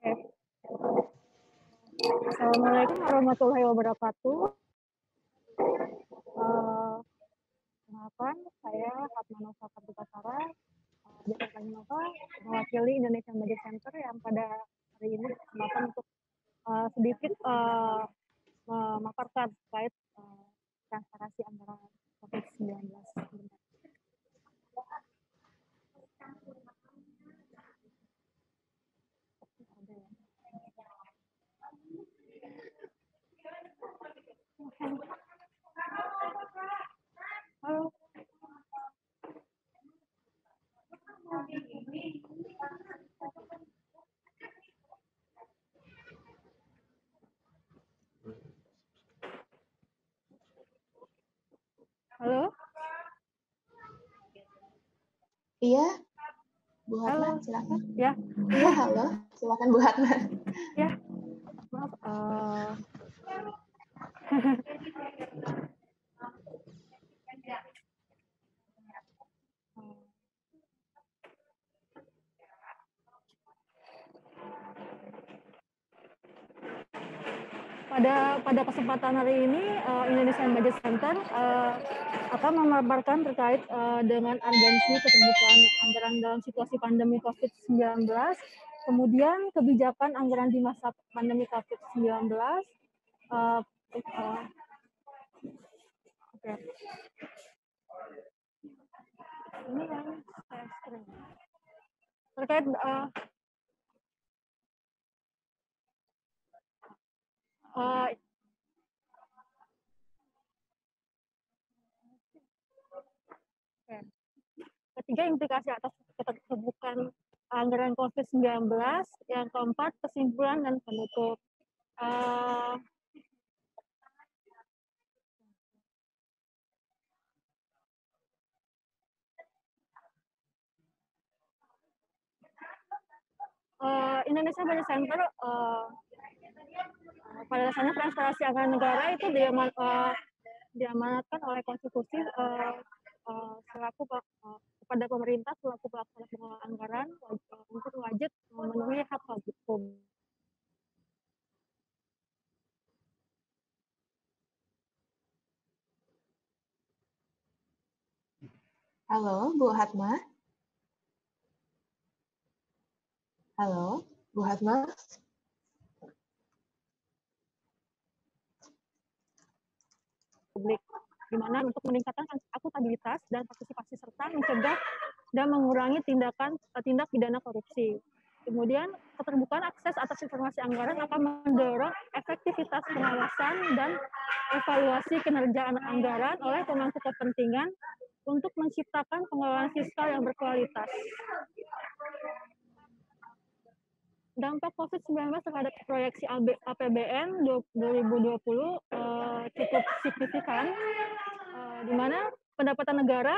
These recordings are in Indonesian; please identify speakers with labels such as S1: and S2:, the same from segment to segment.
S1: Oke. Assalamualaikum warahmatullahi wabarakatuh. Kenalkan, saya Fatma Kartika Sara, Desa Tanjunova, mewakili Indonesian Budget Center yang pada hari ini kesempatan untuk sedikit memaparkan terkait transparansi anggaran COVID-19. Halo. Halo.
S2: Iya, Bu Hatma,
S1: Halo.
S2: silakan.
S1: Ya.
S2: Iya, halo, silakan Bu Hatma.
S1: Ya, maaf. Pada kesempatan hari ini, Indonesian Budget Center akan memaparkan terkait dengan urgensi keterbukaan anggaran dalam situasi pandemi COVID-19, kemudian kebijakan anggaran di masa pandemi COVID-19. Oke. Ini kan saya screen. Terkait ketiga, implikasi atas keterbukaan anggaran COVID-19. Yang keempat, kesimpulan dan penutup. Indonesia Budget Center pada dasarnya transparansi anggaran negara itu diamanatkan oleh konstitusi selaku kepada pemerintah selaku pelaksana pengelolaan anggaran untuk wajib memenuhi hak hukum.
S2: Halo, Bu Hatma. Halo, Bu Hatma.
S1: Publik, di mana untuk meningkatkan akuntabilitas dan partisipasi serta mencegah dan mengurangi tindak pidana korupsi. Kemudian, keterbukaan akses atas informasi anggaran akan mendorong efektivitas pengawasan dan evaluasi kinerja anggaran oleh pemangku kepentingan untuk menciptakan pengelolaan fiskal yang berkualitas. Dampak COVID-19 terhadap proyeksi APBN 2020 cukup signifikan, di mana pendapatan negara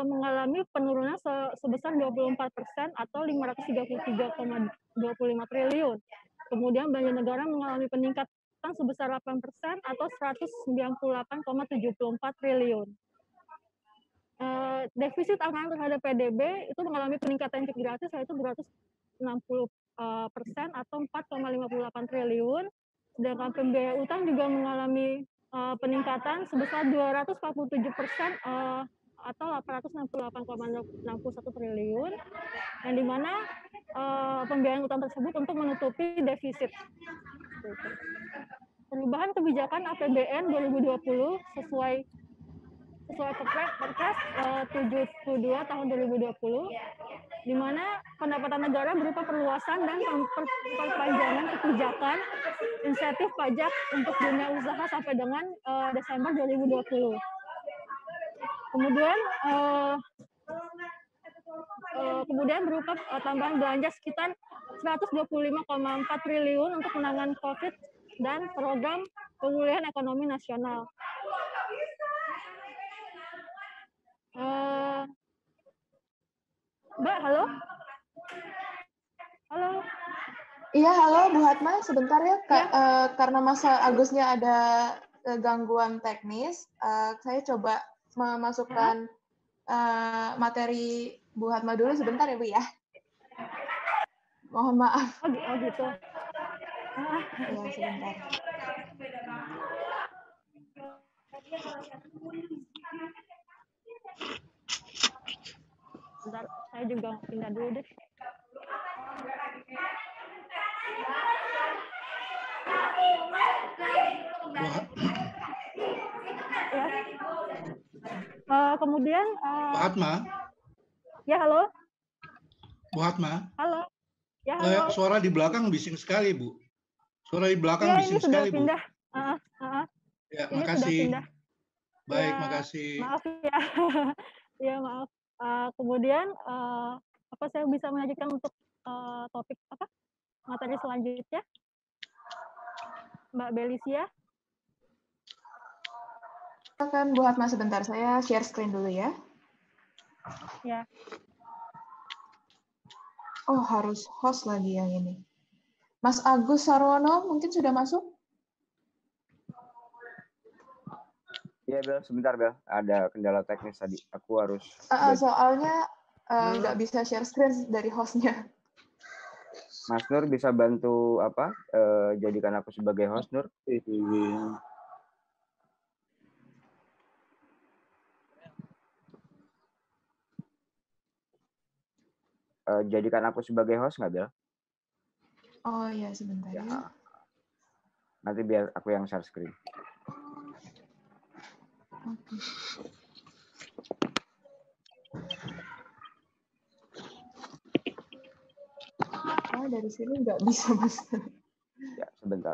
S1: mengalami penurunan sebesar 24% atau 533,25 triliun. Kemudian belanja negara mengalami peningkatan sebesar 8% atau 198,74 triliun. Defisit anggaran terhadap PDB itu mengalami peningkatan yang cukup drastis, yaitu 260% atau 4,58 triliun. Sedangkan pembiayaan utang juga mengalami peningkatan sebesar 247% atau 868,61 triliun, yang dimana pembiayaan utang tersebut untuk menutupi defisit. Perubahan kebijakan APBN 2020 sesuai Perpres 72 tahun 2020, di mana pendapatan negara berupa perluasan dan perpanjangan kebijakan insentif pajak untuk dunia usaha sampai dengan Desember 2020. Kemudian berupa tambahan belanja sekitar 125,4 triliun untuk penanganan COVID dan program pemulihan ekonomi nasional. Mbak, halo? Halo?
S2: Iya, halo Bu Hatma. Sebentar ya, karena masa Agusnya ada gangguan teknis, saya coba memasukkan materi Bu Hatma dulu sebentar ya, Bu ya. Mohon maaf.
S1: Oh gitu.
S2: Ya, sebentar.
S1: Bentar, saya juga pindah dulu deh. Ya. Kemudian
S3: Bu Hatma.
S1: Ya, halo.
S3: Bu Hatma.
S1: Halo. Ya, halo.
S3: Suara di belakang bising sekali, Bu. Suara di belakang
S1: ya,
S3: bising
S1: ini sudah
S3: sekali,
S1: pindah.
S3: Bu. Ya,
S1: ini
S3: makasih.
S1: sudah pindah.
S3: Baik,
S1: ya,
S3: makasih.
S1: Maaf ya. Ya, maaf. Kemudian apa saya bisa melanjutkan untuk topik apa? Materi selanjutnya? Mbak Belisia.
S2: Silakan Bu Hatma sebentar, saya share screen dulu ya.
S1: Ya.
S2: Oh, harus host lagi yang ini. Mas Agus Sarwono mungkin sudah masuk?
S4: Iya, Bel. Sebentar, Bel. Ada kendala teknis tadi. Aku harus...
S2: Soalnya nggak bisa share screen dari hostnya.
S4: Mas Nur bisa bantu apa? Jadikan aku sebagai host, Nur. Jadikan aku sebagai host nggak, Bel?
S2: Oh iya, sebentar ya.
S4: Nanti biar aku yang share screen.
S2: Oke. Oh, dari sini nggak bisa, Mas.
S4: Ya, sebentar.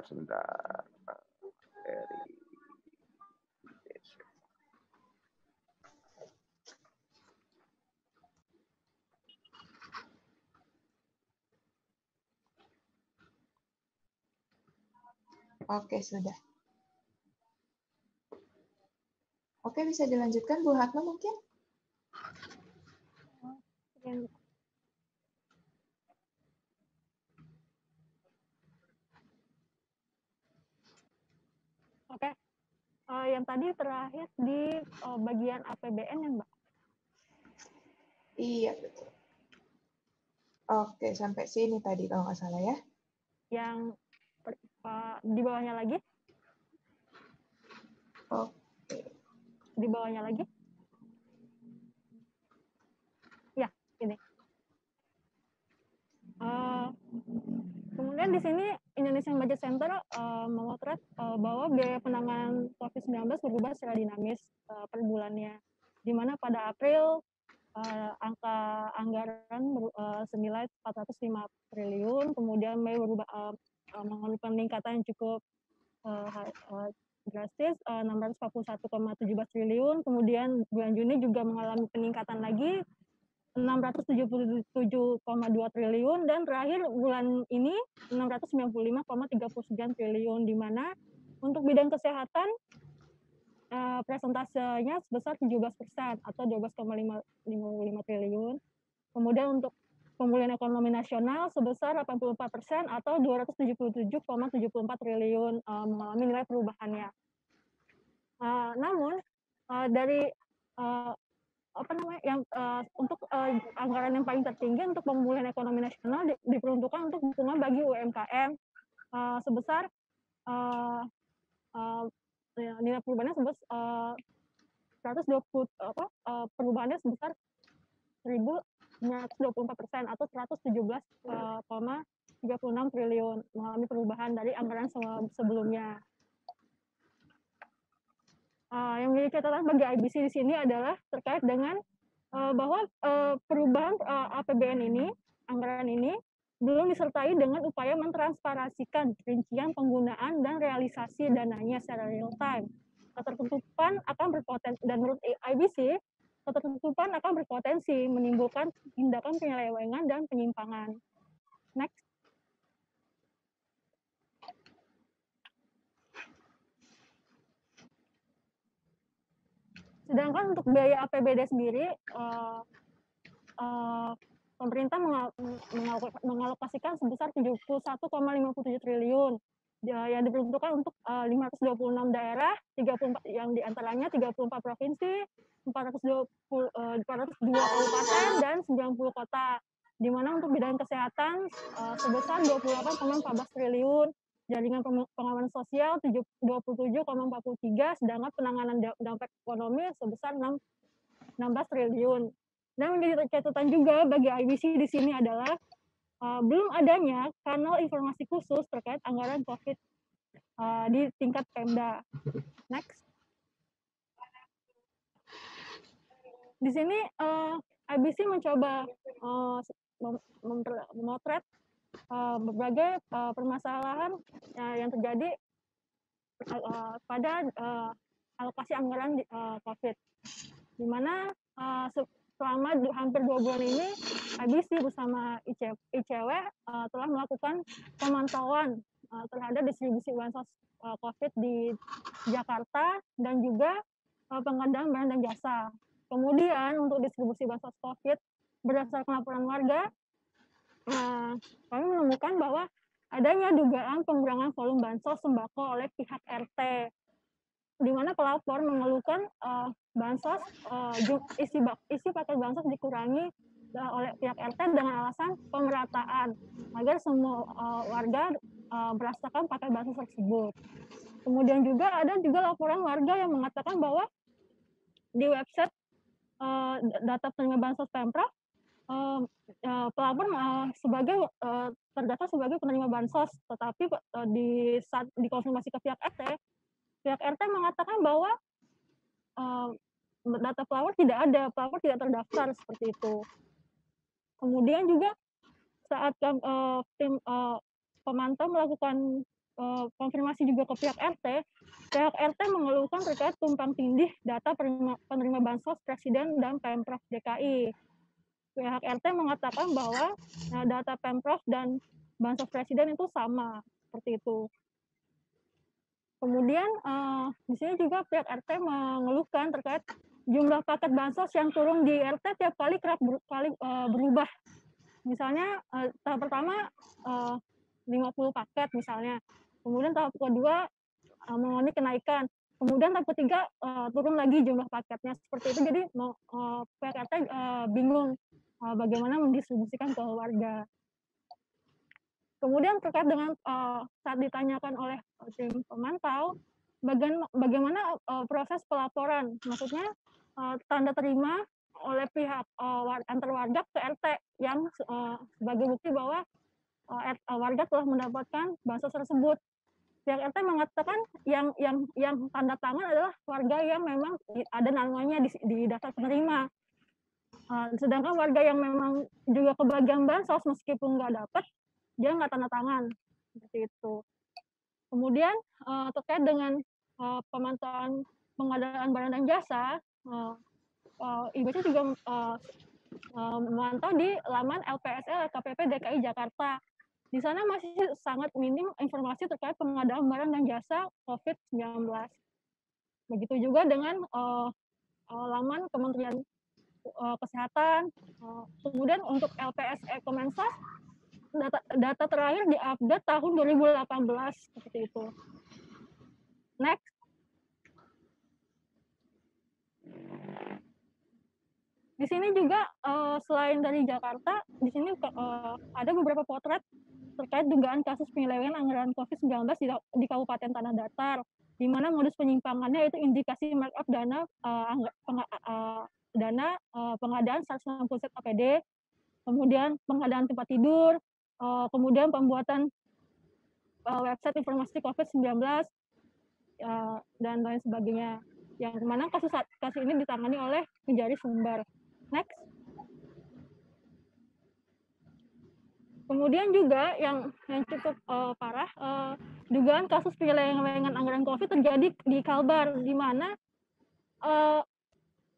S2: Oke, sudah. Oke, bisa dilanjutkan Bu Hatma mungkin?
S1: Oke. Yang tadi terakhir di bagian APBN ya, Mbak?
S2: Iya, betul. Oke, sampai sini tadi kalau nggak salah ya.
S1: Yang di bawahnya lagi?
S2: Oke.
S1: Di bawahnya lagi? Ya, ini. Kemudian di sini Indonesian Budget Center memotret bahwa biaya penanganan COVID-19 berubah secara dinamis per bulannya, di mana pada April angka anggaran senilai 405 triliun, kemudian Mei berubah mengalami peningkatan yang cukup drastis 641,17 triliun, kemudian bulan Juni juga mengalami peningkatan lagi 677,2 triliun, dan terakhir bulan ini 695,39 triliun, di mana untuk bidang kesehatan presentasenya sebesar 17% atau 12,55 triliun. Kemudian untuk pemulihan ekonomi nasional sebesar 84% atau 277,74 triliun mengalami nilai perubahannya. Namun dari untuk anggaran yang paling tertinggi untuk pemulihan ekonomi nasional diperuntukkan untuk dukungan bagi UMKM sebesar nilai perubahannya sebesar 120 perubahannya sebesar 1.924% atau 117,36 triliun mengalami perubahan dari anggaran sebelumnya. Yang menjadi catatan bagi IBC di sini adalah terkait dengan bahwa perubahan APBN ini, anggaran ini, belum disertai dengan upaya mentransparansikan rincian penggunaan dan realisasi dananya secara real time. Ketertutupan akan berpotensi, dan menurut IBC, ketertutupan akan berpotensi menimbulkan tindakan penyelewengan dan penyimpangan. Next. Sedangkan untuk biaya APBD sendiri, pemerintah mengalokasikan sebesar 71,57 triliun yang diperuntukkan untuk 526 daerah, 34 yang diantaranya 34 provinsi, 402 kabupaten, dan 90 kota. di mana untuk bidang kesehatan sebesar 28,14 triliun, jaringan pengawasan sosial 27,43, sedangkan penanganan dampak ekonomi sebesar 16 triliun. Dan menjadi catatan juga bagi IBC di sini adalah belum adanya kanal informasi khusus terkait anggaran COVID di tingkat Pemda. Next. Di sini IBC mencoba memotret berbagai permasalahan yang terjadi pada alokasi anggaran COVID, di mana selama hampir 2 bulan ini IBC bersama ICW telah melakukan pemantauan terhadap distribusi bansos COVID di Jakarta dan juga pengadaan barang dan jasa. Kemudian untuk distribusi bansos COVID berdasarkan laporan warga, kami menemukan bahwa adanya dugaan pengurangan volume bansos sembako oleh pihak RT, di mana pelapor mengeluhkan bansos isi paket bansos dikurangi oleh pihak RT dengan alasan pemerataan agar semua warga merasakan paket bansos tersebut. Kemudian juga ada laporan warga yang mengatakan bahwa di website data penerima bansos Pemprov, pelapor terdaftar sebagai penerima bansos, tetapi saat dikonfirmasi ke pihak RT mengatakan bahwa data pelapor tidak ada, pelapor tidak terdaftar seperti itu. Kemudian juga saat tim pemantau melakukan konfirmasi juga ke pihak RT mengeluhkan terkait tumpang tindih data penerima bansos Presiden dan Pemprov DKI. Pihak RT mengatakan bahwa data Pemprov dan bansos Presiden itu sama, seperti itu. Kemudian di sini juga pihak RT mengeluhkan terkait jumlah paket bansos yang turun di RT tiap kali kerap berubah. Misalnya tahap pertama 50 paket misalnya, kemudian tahap kedua mengalami kenaikan, kemudian tahap ketiga turun lagi jumlah paketnya seperti itu. Jadi pihak RT bingung bagaimana mendistribusikan ke warga. Kemudian terkait dengan saat ditanyakan oleh tim pemantau, bagaimana proses pelaporan, maksudnya tanda terima oleh pihak antar warga ke RT yang sebagai bukti bahwa warga telah mendapatkan bansos tersebut. Pihak RT mengatakan yang tanda tangan adalah warga yang memang ada namanya di daftar penerima. Sedangkan warga yang memang juga kebagian bansos meskipun nggak dapat, dia nggak tanda tangan seperti itu. Kemudian terkait dengan pemantauan pengadaan barang dan jasa, IBC juga memantau di laman LPSL KPP DKI Jakarta. Di sana masih sangat minim informasi terkait pengadaan barang dan jasa COVID-19. Begitu juga dengan laman Kementerian Kesehatan. Kemudian untuk LPSE Kemensos, data terakhir diupdate tahun 2018 seperti itu. Next. Di sini juga selain dari Jakarta, di sini ada beberapa potret terkait dugaan kasus penyelewengan anggaran COVID-19 di Kabupaten Tanah Datar, di mana modus penyimpangannya itu indikasi markup dana pengadaan 160 set APD, kemudian pengadaan tempat tidur, kemudian pembuatan website informasi COVID-19 dan lain sebagainya. Yang mana kasus ini ditangani oleh Kejari Sumbar. Next. Kemudian juga yang cukup parah, dugaan kasus penyelewengan anggaran COVID terjadi di Kalbar, di mana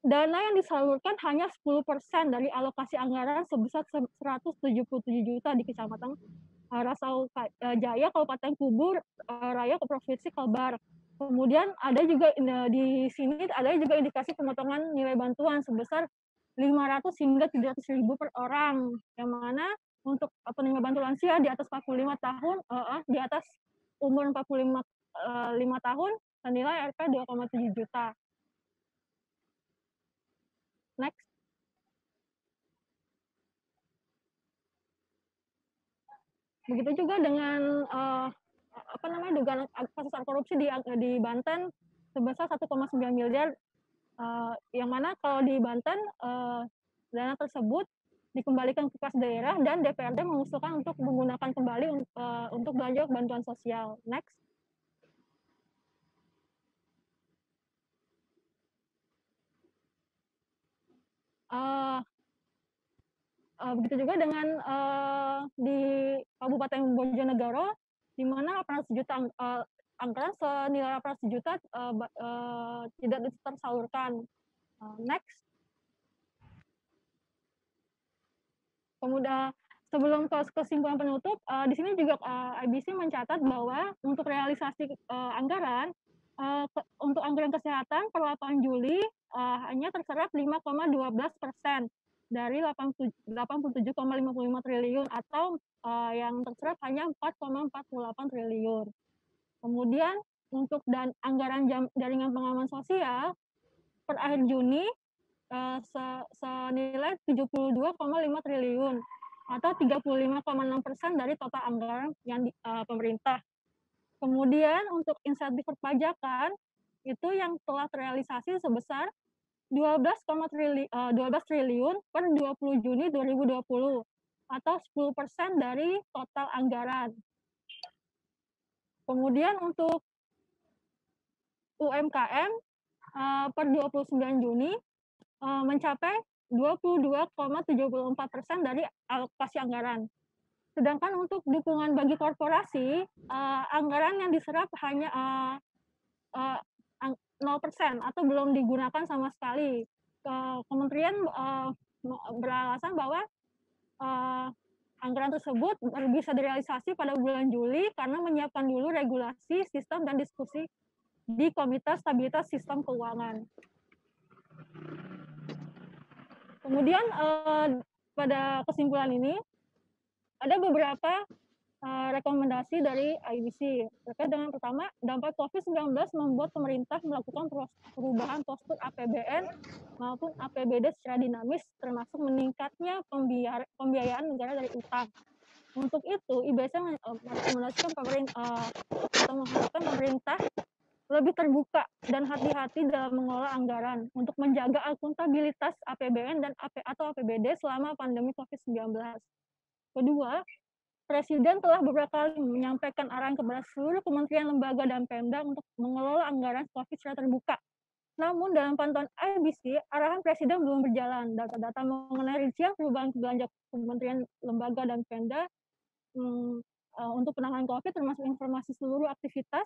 S1: dana yang disalurkan hanya 10% dari alokasi anggaran sebesar 177 juta di Kecamatan Rasau Jaya, Kabupaten Kubur Raya, Provinsi Kalbar. Kemudian ada juga di sini ada juga indikasi pemotongan nilai bantuan sebesar 500 hingga 700 ribu per orang, yang mana untuk penerima bantuan lansia di atas 45 tahun, di atas umur 45 tahun, senilai Rp 2,7 juta. Next. Begitu juga dengan dugaan kasus korupsi di Banten sebesar 1,9 miliar, yang mana kalau di Banten dana tersebut dikembalikan ke kas daerah dan DPRD mengusulkan untuk menggunakan kembali untuk belanja bantuan sosial. Next. Begitu juga dengan di Kabupaten Bojonegoro, di mana 800 juta anggaran senilai 800 juta tidak tersalurkan. Next. Kemudian sebelum ke kesimpulan penutup, di sini juga IBC mencatat bahwa untuk realisasi anggaran untuk anggaran kesehatan per 8 Juli hanya terserap 5,12% dari 87,55 triliun atau yang terserap hanya 4,48 triliun. Kemudian untuk anggaran jaringan pengaman sosial per akhir Juni senilai 72,5 triliun atau 35,6% dari total anggaran yang pemerintah. Kemudian untuk insentif perpajakan itu yang telah terrealisasi sebesar 12 triliun per 20 Juni 2020 atau 10% dari total anggaran. Kemudian untuk UMKM per 29 Juni mencapai 22,74% dari alokasi anggaran. Sedangkan untuk dukungan bagi korporasi, anggaran yang diserap hanya 0% atau belum digunakan sama sekali. Kementerian beralasan bahwa anggaran tersebut baru bisa direalisasi pada bulan Juli karena menyiapkan dulu regulasi, sistem, dan diskusi di Komite Stabilitas Sistem Keuangan. Kemudian pada kesimpulan ini ada beberapa rekomendasi dari IBC terkait dengan pertama, dampak COVID-19 membuat pemerintah melakukan perubahan postur APBN maupun APBD secara dinamis, termasuk meningkatnya pembiayaan negara dari utang. Untuk itu, IBC merekomendasikan mengharapkan pemerintah lebih terbuka dan hati-hati dalam mengelola anggaran untuk menjaga akuntabilitas APBN dan atau APBD selama pandemi COVID-19. Kedua, Presiden telah beberapa kali menyampaikan arahan kepada seluruh kementerian, lembaga, dan Pemda untuk mengelola anggaran COVID secara terbuka. Namun dalam pantauan IBC, arahan Presiden belum berjalan. Data-data mengenai rincian perubahan belanja kementerian, lembaga, dan Pemda untuk penanganan COVID termasuk informasi seluruh aktivitas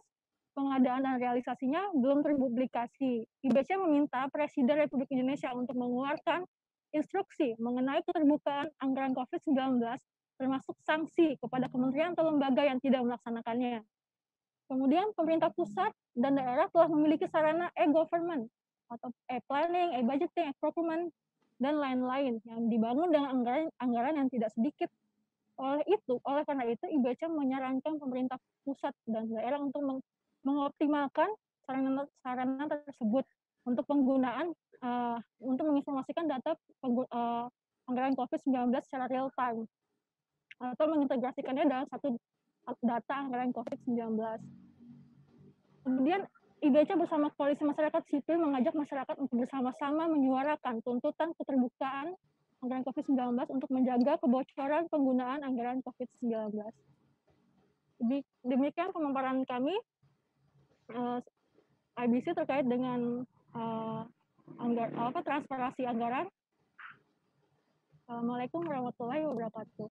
S1: pengadaan dan realisasinya belum terpublikasi. IBC meminta Presiden Republik Indonesia untuk mengeluarkan instruksi mengenai keterbukaan anggaran COVID-19 termasuk sanksi kepada kementerian atau lembaga yang tidak melaksanakannya. Kemudian pemerintah pusat dan daerah telah memiliki sarana e-government atau e-planning, e-budgeting, e-procurement, dan lain-lain yang dibangun dengan anggaran yang tidak sedikit. Oleh karena itu, IBC menyarankan pemerintah pusat dan daerah untuk mengoptimalkan sarana tersebut untuk penggunaan untuk menginformasikan data anggaran COVID-19 secara real time atau mengintegrasikannya dalam satu data anggaran COVID-19. Kemudian IBC bersama Koalisi Masyarakat Sipil mengajak masyarakat untuk bersama-sama menyuarakan tuntutan keterbukaan anggaran COVID-19 untuk menjaga kebocoran penggunaan anggaran COVID-19. Demikian pemaparan kami IBC terkait dengan transparansi anggaran. Assalamualaikum warahmatullahi wabarakatuh.